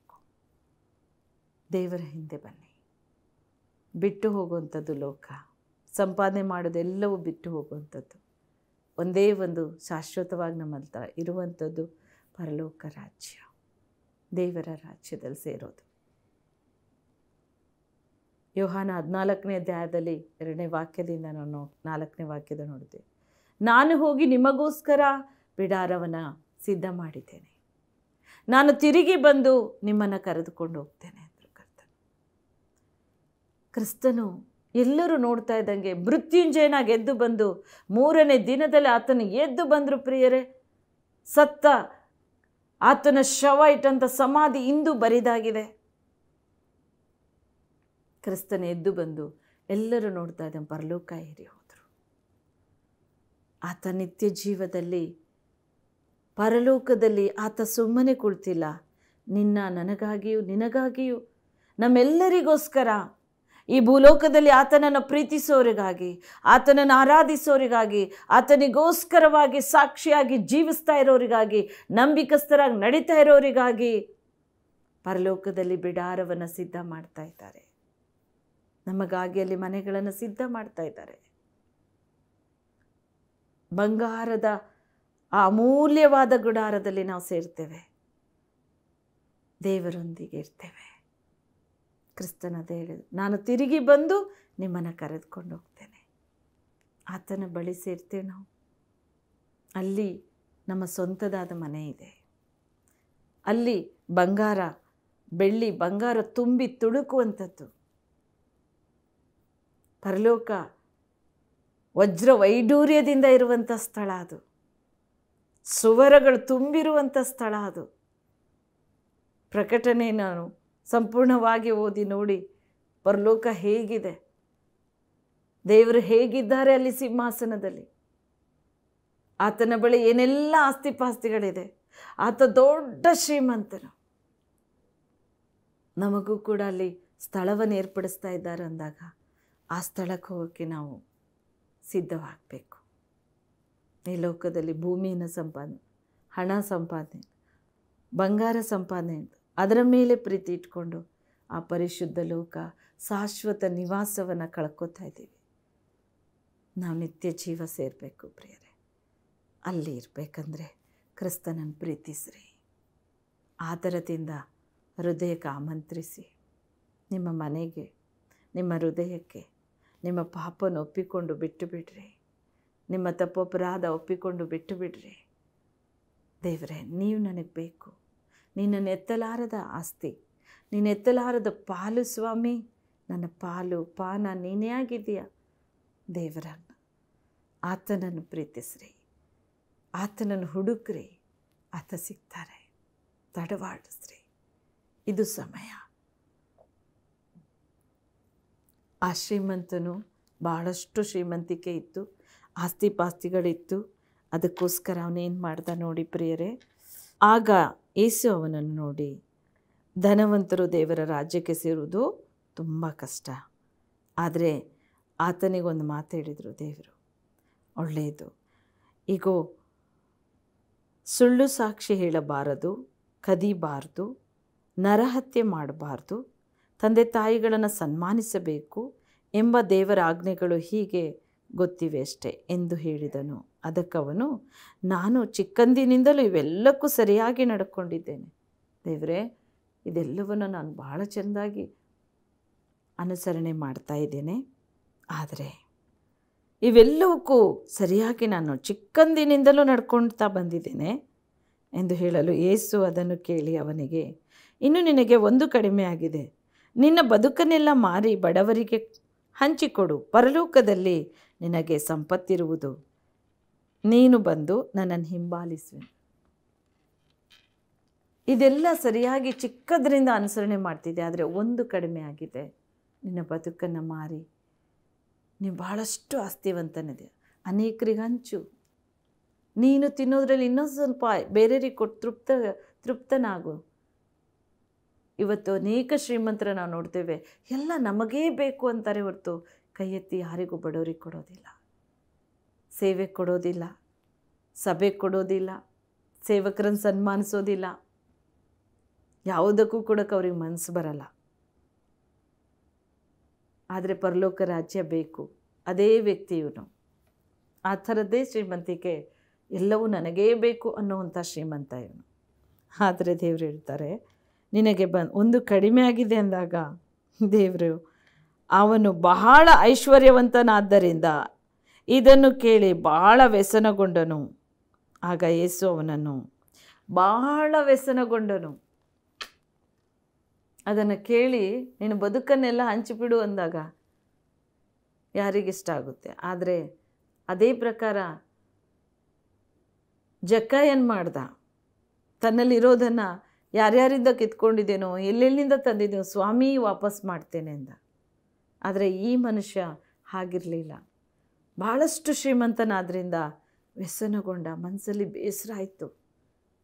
ದೇವರ ಹಿಂದೆ ಬನ್ನಿ. ಬಿಟ್ಟು ಹೋಗುವಂಥದ್ದು ಲೋಕ, ಸಂಪಾದನೆ ಮಾಡೋದೆಲ್ಲವೂ ಬಿಟ್ಟು ಹೋಗುವಂಥದ್ದು. ಒಂದೇ ಒಂದು ಶಾಶ್ವತವಾಗಿ ನಮ್ಮ ಹತ್ರ ಇರುವಂಥದ್ದು ಪರಲೋಕ ರಾಜ್ಯ, ದೇವರ ರಾಜ್ಯದಲ್ಲಿ ಸೇರೋದು. ಯೋಹಾನ 14ನೇ ಅಧ್ಯಾಯದಲ್ಲಿ 2ನೇ ವಾಕ್ಯದಿಂದ ನಾನು 4ನೇ ವಾಕ್ಯದ ನೋಡಿದೆ. ನಾನು ಹೋಗಿ ನಿಮಗೋಸ್ಕರ ಬಿಡಾರವನ್ನು ಸಿದ್ಧ ಮಾಡಿದ್ದೇನೆ, ನಾನು ತಿರುಗಿ ಬಂದು ನಿಮ್ಮನ್ನು ಕರೆದುಕೊಂಡು ಹೋಗ್ತೇನೆ ಅಂದರು ಕರ್ತನು. ಕ್ರಿಸ್ತನು ಎಲ್ಲರೂ ನೋಡ್ತಾ ಇದ್ದಂಗೆ ಮೃತ್ಯುಂಜಯನಾಗಿ ಎದ್ದು ಬಂದು 3ನೇ ದಿನದಲ್ಲಿ ಆತನು ಎದ್ದು ಬಂದರು. ಪ್ರಿಯರೇ, ಸತ್ತ ಆತನ ಶವ ಇಟ್ಟಂಥ ಸಮಾಧಿ ಇಂದು ಬರಿದಾಗಿದೆ. ಕ್ರಿಸ್ತನ ಎದ್ದು ಬಂದು ಎಲ್ಲರೂ ನೋಡ್ತಾ ಇದ್ದಂಗೆ ಪರಲೋಕ ಏರಿ ಹೋದರು. ಆತ ನಿತ್ಯ ಜೀವದಲ್ಲಿ ಪರಲೋಕದಲ್ಲಿ ಆತ ಸುಮ್ಮನೆ ಕುಳಿತಿಲ್ಲ. ನನಗಾಗಿಯೂ ನಿನಗಾಗಿಯೂ ನಮ್ಮೆಲ್ಲರಿಗೋಸ್ಕರ ಈ ಭೂಲೋಕದಲ್ಲಿ ಆತನನ್ನು ಪ್ರೀತಿಸೋರಿಗಾಗಿ, ಆತನನ್ನು ಆರಾಧಿಸೋರಿಗಾಗಿ, ಆತನಿಗೋಸ್ಕರವಾಗಿ ಸಾಕ್ಷಿಯಾಗಿ ಜೀವಿಸ್ತಾ ಇರೋರಿಗಾಗಿ, ನಂಬಿಕಸ್ಥರಾಗಿ ನಡೀತಾ ಇರೋರಿಗಾಗಿ ಪರಲೋಕದಲ್ಲಿ ಬಿಡಾರವನ್ನು ಸಿದ್ಧ ಮಾಡ್ತಾ ಇದ್ದಾರೆ. ನಮಗಾಗಿ ಅಲ್ಲಿ ಮನೆಗಳನ್ನು ಸಿದ್ಧ ಮಾಡ್ತಾ ಇದ್ದಾರೆ. ಬಂಗಾರದ ಆ ಅಮೂಲ್ಯವಾದ ಗುಡಾರದಲ್ಲಿ ನಾವು ಸೇರ್ತೇವೆ, ದೇವರೊಂದಿಗೆ ಇರ್ತೇವೆ. ಕ್ರಿಸ್ತನದೇ ಹೇಳಿದ್ರು, ನಾನು ತಿರುಗಿ ಬಂದು ನಿಮ್ಮನ್ನು ಕರೆದುಕೊಂಡು ಹೋಗ್ತೇನೆ. ಆತನ ಬಳಿ ಸೇರ್ತೇವೆ ನಾವು. ಅಲ್ಲಿ ನಮ್ಮ ಸ್ವಂತದಾದ ಮನೆ ಇದೆ. ಅಲ್ಲಿ ಬಂಗಾರ, ಬೆಳ್ಳಿ, ಬಂಗಾರ ತುಂಬಿ ತುಳುಕುವಂಥದ್ದು. ಪರಲೋಕ ವಜ್ರ ವೈಡೂರ್ಯದಿಂದ ಇರುವಂಥ ಸ್ಥಳ ಅದು. ಸುವರಗಳು ತುಂಬಿರುವಂಥ ಸ್ಥಳ ಅದು. ಪ್ರಕಟಣೆ ನಾನು ಸಂಪೂರ್ಣವಾಗಿ ಓದಿ ನೋಡಿ ಪರಲೋಕ ಹೇಗಿದೆ, ದೇವರು ಹೇಗಿದ್ದಾರೆ ಅಲ್ಲಿ ಸಿಂಹಾಸನದಲ್ಲಿ. ಆತನ ಬಳಿ ಏನೆಲ್ಲ ಆಸ್ತಿಪಾಸ್ತಿಗಳಿದೆ. ಆತ ದೊಡ್ಡ ಶ್ರೀಮಂತನು. ನಮಗೂ ಕೂಡ ಅಲ್ಲಿ ಸ್ಥಳವನ್ನು ಏರ್ಪಡಿಸ್ತಾ ಇದ್ದಾರೆ ಅಂದಾಗ ಆ ಸ್ಥಳಕ್ಕೆ ಹೋಗೋಕ್ಕೆ ನಾವು ಸಿದ್ಧವಾಗಬೇಕು. ಈ ಲೋಕದಲ್ಲಿ ಭೂಮಿಯನ್ನು ಸಂಪಾದನೆ, ಹಣ ಸಂಪಾದನೆ, ಬಂಗಾರ ಸಂಪಾದನೆ, ಅದರ ಮೇಲೆ ಪ್ರೀತಿ ಇಟ್ಕೊಂಡು ಆ ಪರಿಶುದ್ಧ ಲೋಕ ಶಾಶ್ವತ ನಿವಾಸವನ್ನು ಕಳ್ಕೊತಾ ಇದ್ದೀವಿ. ನಾವು ನಿತ್ಯ ಜೀವ ಸೇರಬೇಕು ಪ್ರಿಯರೇ. ಅಲ್ಲಿ ಇರಬೇಕಂದ್ರೆ ಕ್ರಿಸ್ತನನ್ನು ಪ್ರೀತಿಸ್ರಿ. ಆದರದಿಂದ ಹೃದಯಕ್ಕೆ ಆಮಂತ್ರಿಸಿ, ನಿಮ್ಮ ಮನೆಗೆ, ನಿಮ್ಮ ಹೃದಯಕ್ಕೆ ನಿಮ್ಮ ಪಾಪನ ಒಪ್ಪಿಕೊಂಡು ಬಿಟ್ಟು ಬಿಡ್ರಿ. ನಿಮ್ಮ ತಪ್ಪೊಪರಾಧ ಒಪ್ಪಿಕೊಂಡು ಬಿಟ್ಟು ಬಿಡ್ರಿ. ದೇವರೇ, ನೀವು ನನಗೆ ಬೇಕು. ನೀನು ಎತ್ತಲಾರದ ಆಸ್ತಿ, ನೀನು ಎತ್ತಲಾರದ ಪಾಲು ಸ್ವಾಮಿ. ನನ್ನ ಪಾಲು ಪಾನ ನೀನೇ ಆಗಿದೆಯಾ. ದೇವರನ್ನು, ಆತನನ್ನು ಪ್ರೀತಿಸ್ರಿ, ಆತನನ್ನು ಹುಡುಕ್ರಿ. ಆತ ಸಿಗ್ತಾರೆ. ತಡವಾಡಿಸ್ರಿ. ಇದು ಸಮಯ. ಆ ಶ್ರೀಮಂತನು ಭಾಳಷ್ಟು ಶ್ರೀಮಂತಿಕೆ ಇತ್ತು, ಆಸ್ತಿಪಾಸ್ತಿಗಳಿತ್ತು. ಅದಕ್ಕೋಸ್ಕರ ಅವನೇನು ಮಾಡ್ದ ನೋಡಿ ಪ್ರಿಯರೇ. ಆಗ ಯೇಸು ಅವನನ್ನು ನೋಡಿ, ಧನವಂತರು ದೇವರ ರಾಜ್ಯಕ್ಕೆ ಸೇರುವುದು ತುಂಬ ಕಷ್ಟ. ಆದರೆ ಆತನಿಗೊಂದು ಮಾತು ಹೇಳಿದರು ದೇವರು, ಒಳ್ಳೆಯದು. ಈಗೋ ಸುಳ್ಳು ಸಾಕ್ಷಿ ಹೇಳಬಾರದು, ಕದಿಬಾರ್ದು, ನರಹತ್ಯೆ ಮಾಡಬಾರ್ದು, ತಂದೆ ತಾಯಿಗಳನ್ನು ಸನ್ಮಾನಿಸಬೇಕು ಎಂಬ ದೇವರ ಆಜ್ಞೆಗಳು ಹೀಗೆ ಗೊತ್ತಿವೆ ಅಷ್ಟೆ ಎಂದು ಹೇಳಿದನು. ಅದಕ್ಕವನು, ನಾನು ಚಿಕ್ಕಂದಿನಿಂದಲೂ ಇವೆಲ್ಲಕ್ಕೂ ಸರಿಯಾಗಿ ನಡ್ಕೊಂಡಿದ್ದೇನೆ ದೇವರೇ. ಇದೆಲ್ಲವನ್ನು ನಾನು ಭಾಳ ಚೆಂದಾಗಿ ಅನುಸರಣೆ ಮಾಡ್ತಾ ಇದ್ದೇನೆ. ಆದರೆ ಇವೆಲ್ಲವಕ್ಕೂ ಸರಿಯಾಗಿ ನಾನು ಚಿಕ್ಕಂದಿನಿಂದಲೂ ನಡ್ಕೊಳ್ತಾ ಬಂದಿದ್ದೇನೆ ಎಂದು ಹೇಳಲು ಯೇಸು ಅದನ್ನು ಕೇಳಿ ಅವನಿಗೆ, ಇನ್ನು ನಿನಗೆ ಒಂದು ಕಡಿಮೆ ಆಗಿದೆ. ನಿನ್ನ ಬದುಕನ್ನೆಲ್ಲ ಮಾರಿ ಬಡವರಿಗೆ ಹಂಚಿಕೊಡು, ಪರಲೋಕದಲ್ಲಿ ನಿನಗೆ ಸಂಪತ್ತಿರುವುದು. ನೀನು ಬಂದು ನನ್ನನ್ನು ಹಿಂಬಾಲಿಸುವೆ. ಇದೆಲ್ಲ ಸರಿಯಾಗಿ ಚಿಕ್ಕದ್ರಿಂದ ಅನುಸರಣೆ ಮಾಡ್ತಿದ್ದೆ, ಆದರೆ ಒಂದು ಕಡಿಮೆ ಆಗಿದೆ. ನಿನ್ನ ಬದುಕನ್ನು ಮಾರಿ ನೀವು ಭಾಳಷ್ಟು ಆಸ್ತಿವಂತನಿದೆ, ಅನೇಕರಿಗೆ ಹಂಚು. ನೀನು ತಿನ್ನೋದ್ರಲ್ಲಿ ಇನ್ನೊಂದು ಸ್ವಲ್ಪ ಬೇರೆಯವ್ರಿಗೆ ಕೊಟ್ಟು ತೃಪ್ತನಾಗು. ಇವತ್ತು ಅನೇಕ ಶ್ರೀಮಂತರ ನಾವು ನೋಡ್ತೇವೆ, ಎಲ್ಲ ನಮಗೇ ಬೇಕು ಅಂತಾರೆ ಹೊರತು ಕೈ ಎತ್ತಿ ಯಾರಿಗೂ ಬಡವರಿಗೆ ಕೊಡೋದಿಲ್ಲ, ಸೇವೆ ಕೊಡೋದಿಲ್ಲ, ಸಭೆ ಕೊಡೋದಿಲ್ಲ, ಸೇವಕರನ್ನು ಸನ್ಮಾನಿಸೋದಿಲ್ಲ. ಯಾವುದಕ್ಕೂ ಕೊಡೋಕೆ ಅವ್ರಿಗೆ ಮನಸ್ಸು ಬರಲ್ಲ. ಆದರೆ ಪರಲೋಕ ರಾಜ್ಯ ಬೇಕು. ಅದೇ ವ್ಯಕ್ತಿ ಇವನು. ಆ ಥರದ್ದೇ ಶ್ರೀಮಂತಿಕೆ, ಎಲ್ಲವೂ ನನಗೇ ಬೇಕು ಅನ್ನುವಂಥ ಶ್ರೀಮಂತ ಇವನು. ಆದರೆ ದೇವರು ಹೇಳ್ತಾರೆ, ನಿನಗೆ ಒಂದು ಕಡಿಮೆ ಆಗಿದೆ ಅಂದಾಗ ದೇವರು, ಅವನು ಬಹಳ ಐಶ್ವರ್ಯವಂತನಾದ್ದರಿಂದ ಇದನ್ನು ಕೇಳಿ ಬಹಳ ವ್ಯಸನಗೊಂಡನು. ಆಗ ಯೇಸು ಅವನನ್ನು ಬಹಳ ವ್ಯಸನಗೊಂಡನು. ಅದನ್ನು ಕೇಳಿ ನೀನು ಬದುಕನ್ನೆಲ್ಲ ಹಂಚಿಬಿಡು ಅಂದಾಗ ಯಾರಿಗಿಷ್ಟ ಆಗುತ್ತೆ? ಆದರೆ ಅದೇ ಪ್ರಕಾರ ಜಕ್ಕ ಏನು ಮಾಡ್ದ? ತನ್ನಲ್ಲಿರೋದನ್ನು ಯಾರ್ಯಾರಿಂದ ಕಿತ್ಕೊಂಡಿದ್ದೇನೋ, ಎಲ್ಲೆಲ್ಲಿಂದ ತಂದಿದ್ದೇನೋ, ಸ್ವಾಮಿ ವಾಪಸ್ ಮಾಡ್ತೇನೆ ಅಂದ. ಆದರೆ ಈ ಮನುಷ್ಯ ಹಾಗಿರಲಿಲ್ಲ. ಭಾಳಷ್ಟು ಶ್ರೀಮಂತನಾದ್ರಿಂದ ವ್ಯಸನಗೊಂಡ. ಮನಸ್ಸಲ್ಲಿ ಬೇಸರ ಆಯಿತು,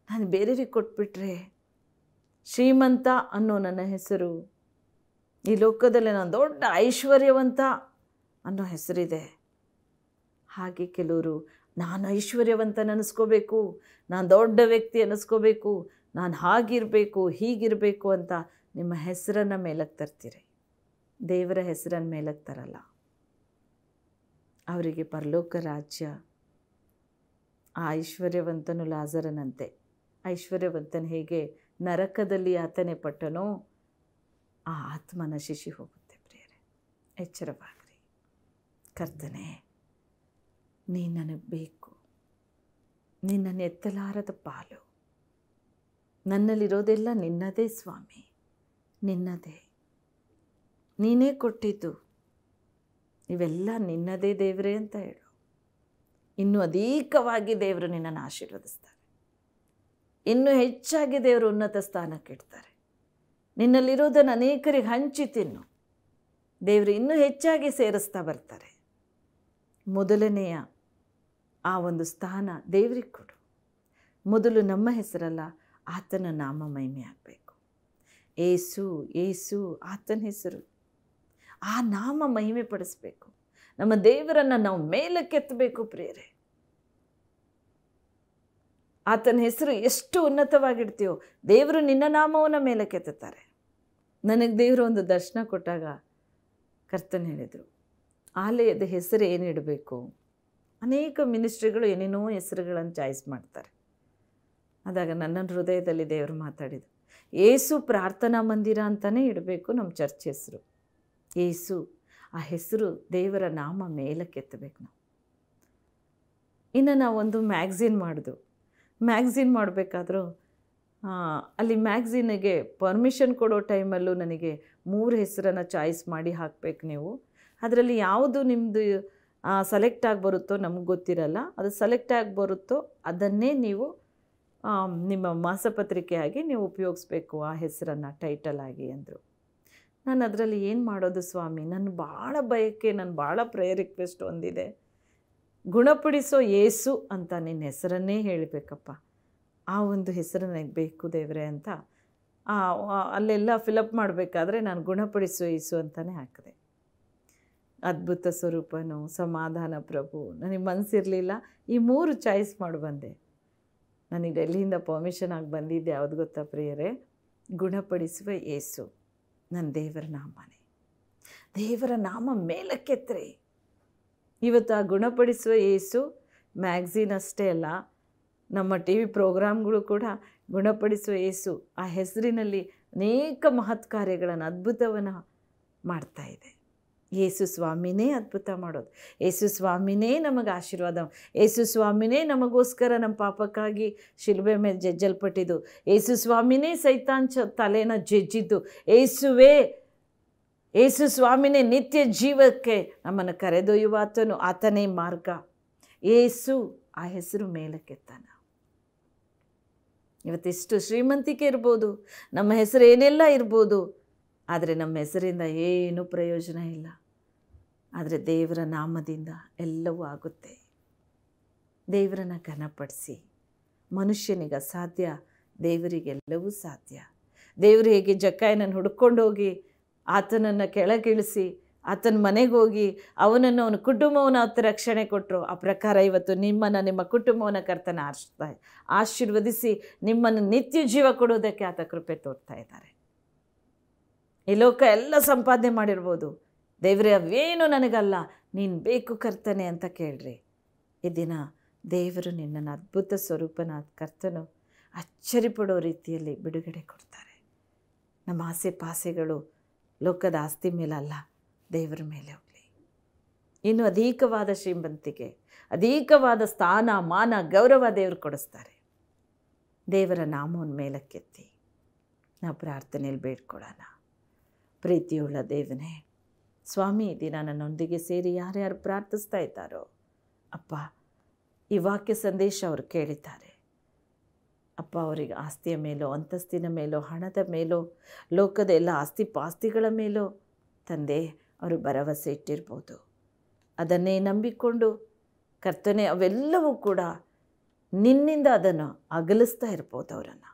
ನಾನು ಬೇರೆಯವ್ರಿಗೆ ಕೊಟ್ಬಿಟ್ರೆ ಶ್ರೀಮಂತ ಅನ್ನೋ ನನ್ನ ಹೆಸರು, ಈ ಲೋಕದಲ್ಲಿ ನಾನು ದೊಡ್ಡ ಐಶ್ವರ್ಯವಂತ ಅನ್ನೋ ಹೆಸರಿದೆ. ಹಾಗೆ ಕೆಲವರು ನಾನು ಐಶ್ವರ್ಯವಂತನ ಅನ್ನಿಸ್ಕೋಬೇಕು, ನಾನು ದೊಡ್ಡ ವ್ಯಕ್ತಿ ಅನ್ನಿಸ್ಕೋಬೇಕು, ನಾನು ಹಾಗಿರಬೇಕು ಹೀಗಿರಬೇಕು ಅಂತ ನಿಮ್ಮ ಹೆಸರನ್ನು ಮೇಲಕ್ಕೆ ತರ್ತೀರಿ. ದೇವರ ಹೆಸರನ್ನು ಮೇಲಕ್ಕೆ ತರಲ್ಲ. ಅವರಿಗೆ ಪರಲೋಕ ರಾಜ್ಯ ಆ ಐಶ್ವರ್ಯವಂತನು ಲಾಜರನಂತೆ. ಐಶ್ವರ್ಯವಂತನು ಹೇಗೆ ನರಕದಲ್ಲಿ ಯಾತನೆ ಪಟ್ಟನೋ ಆ ಆತ್ಮ ನಶಿಸಿ ಹೋಗುತ್ತೆ. ಪ್ರಿಯರೇ, ಎಚ್ಚರವಾಗ್ರಿ. ಕರ್ತನೇ, ನೀನು ನನಗೆ ಬೇಕು. ನೀನು ನನ್ನ ಎತ್ತಲಾರದ ಪಾಲು. ನನ್ನಲ್ಲಿರೋದೆಲ್ಲ ನಿನ್ನದೇ ಸ್ವಾಮಿ, ನಿನ್ನದೇ. ನೀನೇ ಕೊಟ್ಟಿದ್ದು, ಇವೆಲ್ಲ ನಿನ್ನದೇ ದೇವರೇ ಅಂತ ಹೇಳು. ಇನ್ನೂ ಅಧಿಕವಾಗಿ ದೇವರು ನಿನ್ನನ್ನು ಆಶೀರ್ವದಿಸ್ತಾರೆ. ಇನ್ನೂ ಹೆಚ್ಚಾಗಿ ದೇವರು ಉನ್ನತ ಸ್ಥಾನಕ್ಕೆ ಇಡ್ತಾರೆ. ನಿನ್ನಲ್ಲಿರೋದನ್ನು ಅನೇಕರಿಗೆ ಹಂಚಿ ತಿನ್ನು. ದೇವರು ಇನ್ನೂ ಹೆಚ್ಚಾಗಿ ಸೇರಿಸ್ತಾ ಬರ್ತಾರೆ. ಮೊದಲನೆಯ ಆ ಒಂದು ಸ್ಥಾನ ದೇವರಿಗೆ ಕೊಡು. ಮೊದಲು ನಮ್ಮ ಹೆಸರಲ್ಲ, ಆತನ ನಾಮ ಮಹಿಮೆ ಆಗಬೇಕು. ಏಸು ಏಸು ಆತನ ಹೆಸರು, ಆ ನಾಮ ಮಹಿಮೆ ಪಡಿಸ್ಬೇಕು. ನಮ್ಮ ದೇವರನ್ನು ನಾವು ಮೇಲಕ್ಕೆತ್ತಬೇಕು ಪ್ರಿಯರೇ. ಆತನ ಹೆಸರು ಎಷ್ಟು ಉನ್ನತವಾಗಿಡ್ತೀಯೋ ದೇವರು ನಿನ್ನ ನಾಮವನ್ನು ಮೇಲಕ್ಕೆತ್ತಾರೆ. ನನಗೆ ದೇವರು ಒಂದು ದರ್ಶನ ಕೊಟ್ಟಾಗ ಕರ್ತನ ಹೇಳಿದರು, ಆಲಯದ ಹೆಸರು ಏನಿಡಬೇಕು? ಅನೇಕ ಮಿನಿಸ್ಟ್ರಿಗಳು ಏನೇನೋ ಹೆಸರುಗಳನ್ನು ಚಾಯ್ಸ್ ಮಾಡ್ತಾರೆ. ಆದಾಗ ನನ್ನ ಹೃದಯದಲ್ಲಿ ದೇವರು ಮಾತಾಡಿದರು, ಏಸು ಪ್ರಾರ್ಥನಾ ಮಂದಿರ ಅಂತಲೇ ಇಡಬೇಕು ನಮ್ಮ ಚರ್ಚ್ ಹೆಸರು. ಏಸು, ಆ ಹೆಸರು ದೇವರ ನಾಮ ಮೇಲಕ್ಕೆತ್ತಬೇಕು ನಾವು. ಇನ್ನು ನಾವೊಂದು ಮ್ಯಾಗ್ಝಿನ್ ಮಾಡಿದ್ವು. ಮ್ಯಾಗ್ಝಿನ್ ಮಾಡಬೇಕಾದ್ರೂ ಅಲ್ಲಿ ಮ್ಯಾಗ್ಝಿನಿಗೆ ಪರ್ಮಿಷನ್ ಕೊಡೋ ಟೈಮಲ್ಲೂ ನನಗೆ 3 ಹೆಸರನ್ನು ಚಾಯ್ಸ್ ಮಾಡಿ ಹಾಕಬೇಕು ನೀವು. ಅದರಲ್ಲಿ ಯಾವುದು ನಿಮ್ಮದು ಸೆಲೆಕ್ಟ್ ಆಗಿ ಬರುತ್ತೋ ನಮಗೆ ಗೊತ್ತಿರಲ್ಲ. ಅದು ಸೆಲೆಕ್ಟ್ ಆಗಿ ಬರುತ್ತೋ ಅದನ್ನೇ ನೀವು ನಿಮ್ಮ ಮಾಸಪತ್ರಿಕೆಯಾಗಿ ನೀವು ಉಪಯೋಗಿಸ್ಬೇಕು, ಆ ಹೆಸರನ್ನು ಟೈಟಲ್ ಆಗಿ ಅಂದರು. ನಾನು ಅದರಲ್ಲಿ ಏನು ಮಾಡೋದು ಸ್ವಾಮಿ, ನನ್ನ ಭಾಳ ಬಯಕೆ, ನನ್ನ ಭಾಳ ಪ್ರೇಯರ್ ರಿಕ್ವೆಸ್ಟ್ ಹೊಂದಿದೆ. ಗುಣಪಡಿಸೋ ಯೇಸು ಅಂತ ನಿನ್ನ ಹೆಸರನ್ನೇ ಹೇಳಬೇಕಪ್ಪ, ಆ ಒಂದು ಹೆಸರು ನನಗೆ ಬೇಕು ದೇವರೇ ಅಂತ ಅಲ್ಲೆಲ್ಲ ಫಿಲಪ್ ಮಾಡಬೇಕಾದ್ರೆ ನಾನು ಗುಣಪಡಿಸೋ ಯೇಸು ಅಂತಲೇ ಹಾಕಿದೆ. ಅದ್ಭುತ ಸ್ವರೂಪನು, ಸಮಾಧಾನ ಪ್ರಭು, ನನಗೆ ಮನಸ್ಸಿರಲಿಲ್ಲ. ಈ 3 ಚಾಯ್ಸ್ ಮಾಡಿ ಬಂದೆ. ನನಗೆ ಡೆಲ್ಲಿಯಿಂದ ಪರ್ಮಿಷನ್ ಆಗಿ ಬಂದಿದ್ದೆ. ಯಾವುದು ಗೊತ್ತಾ ಪ್ರಿಯರೇ? ಗುಣಪಡಿಸುವ ಯೇಸು ನನ್ನ ದೇವರ ನಾಮನೇ. ದೇವರ ನಾಮ ಮೇಲಕ್ಕೆತ್ತರೆ. ಇವತ್ತು ಆ ಗುಣಪಡಿಸುವ ಯೇಸು ಮ್ಯಾಗ್ಝಿನ್ ಅಷ್ಟೇ ಅಲ್ಲ, ನಮ್ಮ ಟಿ ವಿ ಪ್ರೋಗ್ರಾಮ್ಗಳು ಕೂಡ ಗುಣಪಡಿಸುವ ಯೇಸು ಆ ಹೆಸರಿನಲ್ಲಿ ಅನೇಕ ಮಹತ್ ಕಾರ್ಯಗಳನ್ನು, ಅದ್ಭುತವನ್ನು ಮಾಡ್ತಾಯಿದೆ. ಯೇಸು ಸ್ವಾಮಿನೇ ಅದ್ಭುತ ಮಾಡೋದು. ಯೇಸು ಸ್ವಾಮಿನೇ ನಮಗೆ ಆಶೀರ್ವಾದ. ಯೇಸು ಸ್ವಾಮಿನೇ ನಮಗೋಸ್ಕರ ನಮ್ಮ ಪಾಪಕ್ಕಾಗಿ ಶಿಲುಬೆ ಮೇಲೆ ಜಜ್ಜಲ್ಪಟ್ಟಿದ್ದು. ಯೇಸು ಸ್ವಾಮಿನೇ ಸೈತಾನ್ ತಲೆನ ಜಜ್ಜಿದ್ದು. ಯೇಸು ಸ್ವಾಮಿನೇ ನಿತ್ಯ ಜೀವಕ್ಕೆ ನಮ್ಮನ್ನು ಕರೆದೊಯ್ಯುವ ಆತನು. ಆತನೇ ಮಾರ್ಗ. ಯೇಸು ಆ ಹೆಸರು ಮೇಲಕ್ಕೆತ್ತಾನ. ಇವತ್ತೆಷ್ಟು ಶ್ರೀಮಂತಿಕೆ ಇರ್ಬೋದು, ನಮ್ಮ ಹೆಸರು ಏನೆಲ್ಲ ಇರ್ಬೋದು, ಆದರೆ ನಮ್ಮ ಹೆಸರಿಂದ ಏನೂ ಪ್ರಯೋಜನ ಇಲ್ಲ. ಆದರೆ ದೇವರ ನಾಮದಿಂದ ಎಲ್ಲವೂ ಆಗುತ್ತೆ. ದೇವರನ್ನು ಘನಪಡಿಸಿ. ಮನುಷ್ಯನಿಗೆ ಅಸಾಧ್ಯ, ದೇವರಿಗೆಲ್ಲವೂ ಸಾಧ್ಯ. ದೇವರು ಹೇಗೆ ಜಕ್ಕಾಯನನ್ನು ಹುಡ್ಕೊಂಡು ಹೋಗಿ ಆತನನ್ನು ಕೆಳಗಿಳಿಸಿ ಆತನ ಮನೆಗೆ ಹೋಗಿ ಅವನನ್ನು ಅವನ ಕುಟುಂಬವನ್ನು ಆತ ರಕ್ಷಣೆ ಕೊಟ್ಟರು, ಆ ಪ್ರಕಾರ ಇವತ್ತು ನಿಮ್ಮನ್ನು, ನಿಮ್ಮ ಕುಟುಂಬವನ್ನು ಕರ್ತನ ಆಶೀರ್ವದಿಸಿ ನಿಮ್ಮನ್ನು ನಿತ್ಯ ಜೀವ ಕೊಡೋದಕ್ಕೆ ಆತ ಕೃಪೆ ತೋರ್ತಾ ಇದ್ದಾರೆ. ಈ ಲೋಕ ಎಲ್ಲ ಸಂಪಾದನೆ ಮಾಡಿರ್ಬೋದು, ದೇವರೇ ಅವೇನು ನನಗಲ್ಲ, ನೀನು ಬೇಕು ಕರ್ತನೆ ಅಂತ ಕೇಳ್ರಿ. ಈ ದಿನ ದೇವರು ನಿನ್ನನ್ನು ಅದ್ಭುತ ಸ್ವರೂಪನ ಕರ್ತನು ಅಚ್ಚರಿಪಡೋ ರೀತಿಯಲ್ಲಿ ಬಿಡುಗಡೆ ಕೊಡ್ತಾರೆ. ನಮ್ಮ ಆಸೆ ಪಾಸೆಗಳು ಲೋಕದ ಆಸ್ತಿ ಮೇಲಲ್ಲ, ದೇವರ ಮೇಲೆ ಹೋಗಲಿ. ಇನ್ನು ಅಧಿಕವಾದ ಶ್ರೀಮಂತಿಕೆ, ಅಧಿಕವಾದ ಸ್ಥಾನ, ಮಾನ, ಗೌರವ ದೇವರು ಕೊಡಿಸ್ತಾರೆ. ದೇವರ ನಾಮವನ್ನು ಮೇಲಕ್ಕೆತ್ತಿ ನಾವು ಪ್ರಾರ್ಥನೆಯಲ್ಲಿ ಬೇಡ್ಕೊಳ್ಳೋಣ. ಪ್ರೀತಿಯುಳ್ಳ ದೇವನೇ, ಸ್ವಾಮಿ, ಈ ದಿನ ನನ್ನೊಂದಿಗೆ ಸೇರಿ ಯಾರ್ಯಾರು ಪ್ರಾರ್ಥಿಸ್ತಾ ಇದ್ದಾರೋ ಅಪ್ಪ, ಈ ವಾಕ್ಯ ಸಂದೇಶ ಅವರು ಕೇಳಿದ್ದಾರೆ ಅಪ್ಪ. ಅವರಿಗೆ ಆಸ್ತಿಯ ಮೇಲೋ, ಅಂತಸ್ತಿನ ಮೇಲೋ, ಹಣದ ಮೇಲೋ, ಲೋಕದ ಎಲ್ಲ ಆಸ್ತಿ ಪಾಸ್ತಿಗಳ ಮೇಲೋ ತಂದೆ ಅವರು ಭರವಸೆ ಇಟ್ಟಿರ್ಬೋದು. ಅದನ್ನೇ ನಂಬಿಕೊಂಡು ಕರ್ತನೆ ಅವೆಲ್ಲವೂ ಕೂಡ ನಿನ್ನಿಂದ ಅದನ್ನು ಅಗಲಿಸ್ತಾ ಇರ್ಬೋದು ಅವರನ್ನು.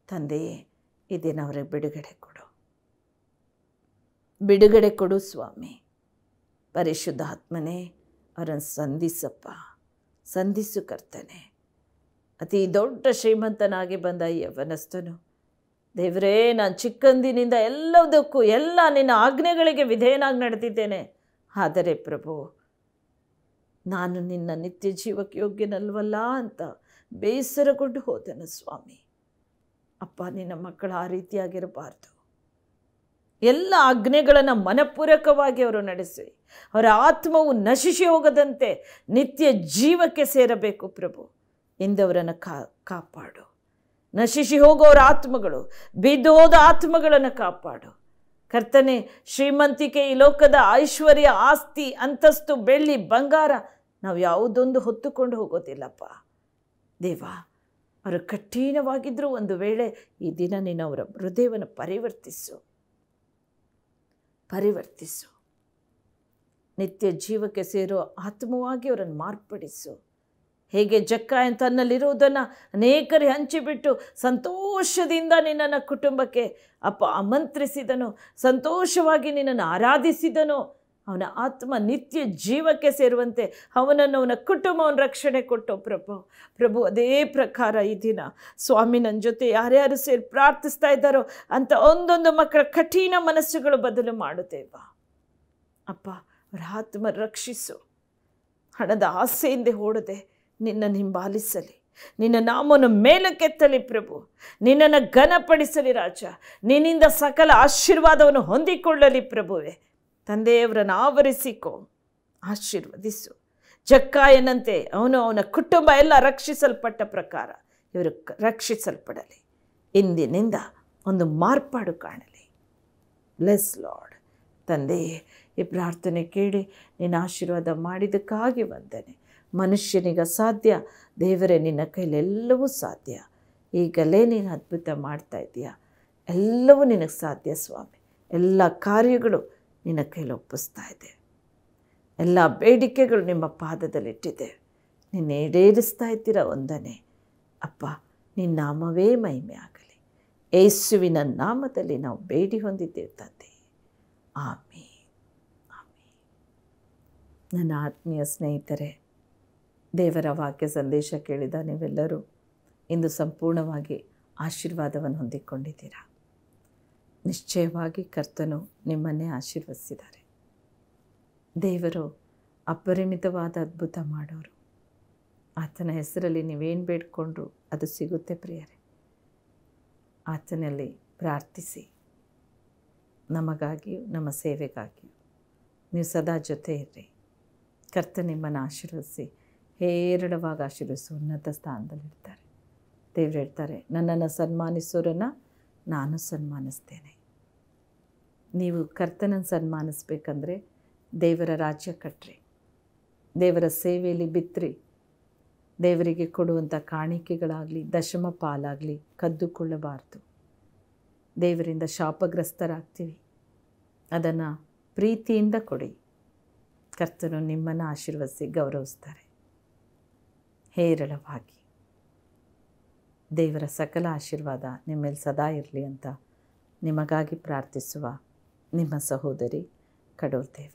ತಂದೆಯೇ, ಈ ದಿನ ಅವರಿಗೆ ಬಿಡುಗಡೆ ಕೊಡು ಸ್ವಾಮಿ. ಪರಿಶುದ್ಧ ಆತ್ಮನೇ, ಅವರನ್ನು ಸಂಧಿಸು ಕರ್ತನೆ. ಅತಿ ದೊಡ್ಡ ಶ್ರೀಮಂತನಾಗಿ ಬಂದ ಈ ಯವನಸ್ಥನು, ದೇವರೇ, ನಾನು ಚಿಕ್ಕಂದಿನಿಂದ ಎಲ್ಲದಕ್ಕೂ ಎಲ್ಲ ನಿನ್ನ ಆಜ್ಞೆಗಳಿಗೆ ವಿಧೇಯನಾಗಿ ನಡೆದಿದ್ದೇನೆ. ಆದರೆ ಪ್ರಭು, ನಾನು ನಿನ್ನ ನಿತ್ಯ ಜೀವಕ್ಕೆ ಯೋಗ್ಯನಲ್ವಲ್ಲ ಅಂತ ಬೇಸರಗೊಂಡು ಹೋದನು ಸ್ವಾಮಿ. ಅಪ್ಪ, ನಿನ್ನ ಮಕ್ಕಳು ಆ ರೀತಿಯಾಗಿರಬಾರ್ದು. ಎಲ್ಲ ಆಜ್ಞೆಗಳನ್ನು ಮನಪೂರ್ವಕವಾಗಿ ಅವರು ನಡೆಸಿ ಅವರ ಆತ್ಮವು ನಶಿಸಿ ಹೋಗದಂತೆ ನಿತ್ಯ ಜೀವಕ್ಕೆ ಸೇರಬೇಕು ಪ್ರಭು. ಇಂದವರನ್ನು ಕಾಪಾಡು. ನಶಿಸಿ ಹೋಗೋರ ಆತ್ಮಗಳು, ಬಿದ್ದು ಹೋದ ಆತ್ಮಗಳನ್ನು ಕಾಪಾಡು ಕರ್ತನೆ. ಶ್ರೀಮಂತಿಕೆ, ಈ ಲೋಕದ ಐಶ್ವರ್ಯ, ಆಸ್ತಿ, ಅಂತಸ್ತು, ಬೆಳ್ಳಿ, ಬಂಗಾರ ನಾವು ಯಾವುದೊಂದು ಹೊತ್ತುಕೊಂಡು ಹೋಗೋದಿಲ್ಲಪ್ಪ ದೇವ. ಅವರು ಕಠಿಣವಾಗಿದ್ದರೂ ಒಂದು ವೇಳೆ ಈ ದಿನ ನೀನು ಅವರ ಹೃದಯವನ್ನು ಪರಿವರ್ತಿಸು. ನಿತ್ಯ ಜೀವಕ್ಕೆ ಸೇರೋ ಆತ್ಮವಾಗಿ ಅವರನ್ನು ಮಾರ್ಪಡಿಸು. ಹೇಗೆ ಜಕ್ಕಾಯ ತನ್ನಲ್ಲಿರುವುದನ್ನು ಅನೇಕರಿಗೆ ಹಂಚಿಬಿಟ್ಟು ಸಂತೋಷದಿಂದ ನಿನ್ನನ್ನು ಕುಟುಂಬಕ್ಕೆ ಆಮಂತ್ರಿಸಿದನು, ಸಂತೋಷವಾಗಿ ನಿನ್ನನ್ನು ಆರಾಧಿಸಿದನು. ಅವನ ಆತ್ಮ ನಿತ್ಯ ಜೀವಕ್ಕೆ ಸೇರುವಂತೆ ಅವನ ಕುಟುಂಬವನ್ನು ರಕ್ಷಣೆ ಕೊಟ್ಟು ಪ್ರಭು ಅದೇ ಪ್ರಕಾರ ಈ ದಿನ ಸ್ವಾಮಿ ನನ್ನ ಜೊತೆ ಯಾರ್ಯಾರು ಸೇರಿ ಪ್ರಾರ್ಥಿಸ್ತಾ ಇದ್ದಾರೋ ಅಂತ ಒಂದೊಂದು ಮಕ್ಕಳ ಕಠಿಣ ಮನಸ್ಸುಗಳು ಬದಲು ಮಾಡುತ್ತೇವ ಅವರ ಆತ್ಮ ರಕ್ಷಿಸು. ಹಣದ ಆಸೆಯಿಂದ ಓಡದೆ ನಿನ್ನನ್ನು ಹಿಂಬಾಲಿಸಲಿ, ನಿನ್ನ ನಾಮವನ್ನು ಮೇಲಕ್ಕೆತ್ತಲಿ ಪ್ರಭು, ನಿನ್ನನ್ನು ಘನಪಡಿಸಲಿ ರಾಜ. ನಿನ್ನಿಂದ ಸಕಲ ಆಶೀರ್ವಾದವನ್ನು ಹೊಂದಿಕೊಳ್ಳಲಿ ಪ್ರಭುವೆ. ತಂದೆಯವರನ್ನು ಆವರಿಸಿಕೋ, ಆಶೀರ್ವದಿಸು. ಜಕ್ಕಾಯನಂತೆ ಅವನ ಕುಟುಂಬ ಎಲ್ಲ ರಕ್ಷಿಸಲ್ಪಟ್ಟ ಪ್ರಕಾರ ಇವರು ರಕ್ಷಿಸಲ್ಪಡಲಿ. ಇಂದಿನಿಂದ ಒಂದು ಮಾರ್ಪಾಡು ಕಾಣಲಿ. Bless lord. ತಂದೆಯೇ, ಈ ಪ್ರಾರ್ಥನೆ ಕೇಳಿ ನಿನ್ನ ಆಶೀರ್ವಾದ ಮಾಡಿದ್ದಕ್ಕಾಗಿ ವಂದನೆ. ಮನುಷ್ಯನಿಗೆ ಸಾಧ್ಯ, ದೇವರೇ ನಿನ್ನ ಕೈಲಿ ಎಲ್ಲವೂ ಸಾಧ್ಯ. ಈಗಲೇ ನೀನು ಅದ್ಭುತ ಮಾಡ್ತಾ ಇದ್ದೀಯ. ಎಲ್ಲವೂ ನಿನಗೆ ಸಾಧ್ಯ ಸ್ವಾಮಿ. ಎಲ್ಲ ಕಾರ್ಯಗಳು ನಿನ್ನ ಕೈಲಿ ಒಪ್ಪಿಸ್ತಾ ಇದೆ. ಎಲ್ಲ ಬೇಡಿಕೆಗಳು ನಿಮ್ಮ ಪಾದದಲ್ಲಿಟ್ಟಿದೆ. ನಿನ್ನ ಈಡೇರಿಸ್ತಾ ಇದ್ದೀರ. ಒಂದನೇ ನಿನ್ನ ನಾಮವೇ ಮಹಿಮೆ ಆಗಲಿ. ಯೇಸುವಿನ ನಾಮದಲ್ಲಿ ನಾವು ಬೇಡಿ ಹೊಂದಿದ್ದೇವೆ ತಂದೆ. ಆಮೀನ್. ನನ್ನ ಆತ್ಮೀಯ ಸ್ನೇಹಿತರೆ, ದೇವರ ವಾಕ್ಯ ಸಂದೇಶ ಕೇಳಿದ ನೀವೆಲ್ಲರೂ ಇಂದು ಸಂಪೂರ್ಣವಾಗಿ ಆಶೀರ್ವಾದವನ್ನು ಹೊಂದಿಕೊಂಡಿದ್ದೀರಾ. ನಿಶ್ಚಯವಾಗಿ ಕರ್ತನು ನಿಮ್ಮನ್ನೇ ಆಶೀರ್ವದಿಸಿದ್ದಾರೆ. ದೇವರು ಅಪರಿಮಿತವಾದ ಅದ್ಭುತ ಮಾಡೋರು. ಆತನ ಹೆಸರಲ್ಲಿ ನೀವೇನು ಬೇಡ್ಕೊಂಡ್ರು ಅದು ಸಿಗುತ್ತೆ ಪ್ರಿಯರೇ. ಆತನಲ್ಲಿ ಪ್ರಾರ್ಥಿಸಿ. ನಮಗಾಗಿಯೂ ನಮ್ಮ ಸೇವೆಗಾಗಿಯೂ ನೀವು ಸದಾ ಜೊತೆ ಇರ್ರಿ. ಕರ್ತ ನಿಮ್ಮನ್ನು ಆಶೀರ್ವದಿಸಿ ಹೇರಳವಾಗಿ ಆಶೀರ್ವದಿಸಿ ಉನ್ನತ ಸ್ಥಾನದಲ್ಲಿರ್ತಾರೆ. ದೇವರು ಹೇಳ್ತಾರೆ, ನನ್ನನ್ನು ಸನ್ಮಾನಿಸೋರನ್ನು ನಾನು ಸನ್ಮಾನಿಸ್ತೇನೆ. ನೀವು ಕರ್ತನನ್ನು ಸನ್ಮಾನಿಸ್ಬೇಕಂದ್ರೆ ದೇವರ ರಾಜ್ಯ ಕಟ್ಟ್ರಿ, ದೇವರ ಸೇವೆಯಲ್ಲಿ ಬಿತ್ತಿರಿ. ದೇವರಿಗೆ ಕೊಡುವಂಥ ಕಾಣಿಕೆಗಳಾಗಲಿ ದಶಮ ಪಾಲಾಗಲಿ ಕದ್ದುಕೊಳ್ಳಬಾರ್ದು. ದೇವರಿಂದ ಶಾಪಗ್ರಸ್ತರಾಗ್ತೀವಿ, ಅದನ್ನು ಪ್ರೀತಿಯಿಂದ ಕೊಡಿ. ಕರ್ತನು ನಿಮ್ಮನ್ನು ಆಶೀರ್ವದಿಸಿ ಗೌರವಿಸ್ತಾರೆ ಹೇರಳವಾಗಿ. ದೇವರ ಸಕಲ ಆಶೀರ್ವಾದ ನಿಮ್ಮ ಮೇಲೆ ಸದಾ ಇರಲಿ ಅಂತ ನಿಮಗಾಗಿ ಪ್ರಾರ್ಥಿಸುವ ನಿಮ್ಮ ಸಹೋದರಿ ಕಡೂರ್ ದೇವ.